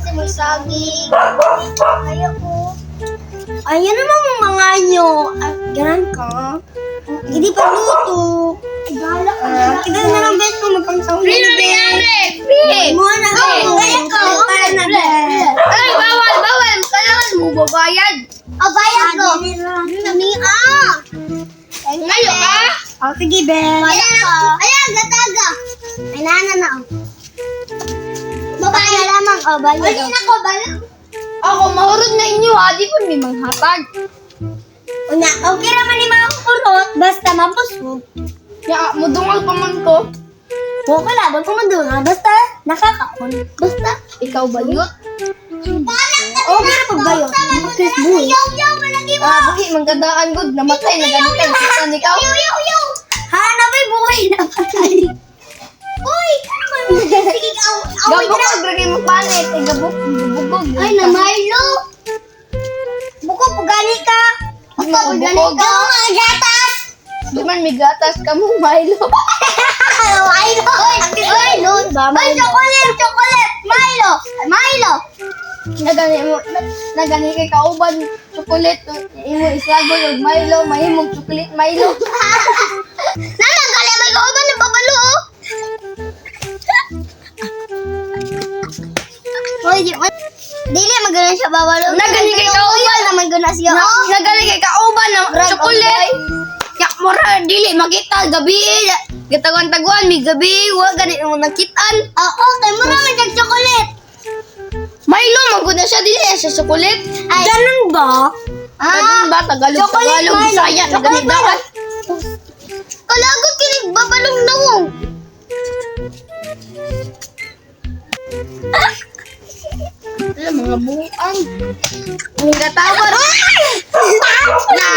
kasi may saging. Ayaw ko. Ayan naman ang mga nyo. At ganun ka. Hindi pa luto. Gala ka. Tignan na lang best ko magpangsaw. Free na nangyari! Free! Mo na ako. Kaya ko. Para na best. Ay, bawal, bawal! Kailangan mo babayad. Bayad ko. Nami Ngayon ka? Oh, sige, best. Ayan, gataga. May nana na. Babayad lamang. Oh, bayad. Wali na ko, bayad. Ako, mahurot na inyo ha. Di pa may manghapag. Una, okay naman ni mga kulot. Basta mapusog. Ya, mudungal pa man ko. Okay lang, wag ko madunga. Basta nakakaon. Basta. Ikaw ba yun? Okay na pagbayot. Bakit buhay? Buhi, manggadaan good. Namatay na ganitan. Sisan ikaw? Ha, nabay buhay na patay. Uy! Sige, away Gabok na. ko, gragay mo panit. Ay, gabok. Bubugog. Ay, na Milo. Buko, pagani ka. Buko, pagani ka. Mga gatas. Di man may gatas ka mo, Milo. Milo. Milo. Ay, chocolate. Milo. Nagani kay kauban chocolate. Imo isagol og Milo, mahimong chocolate Milo. Nanagali, may kauban ng babalo. Hoy, dili magana siya babalo. Nagani kay kauban naman gana siya. Nagani kay kauban ng chocolate. Ya mura dili makita gabi. Gitaguan-taguan mi gabi, wa gani mo nakitaan. Oo, kay mo naman yung chocolate. Milo maguna siya dili sa chocolate. Ay, ganun ba? Ganun ba Tagalog chocolate, Tagalog Milo. Bisaya Chocolate, nagani dapat. Kalagot kinig babalong nawong. Mga buang. Ang gatawar. Na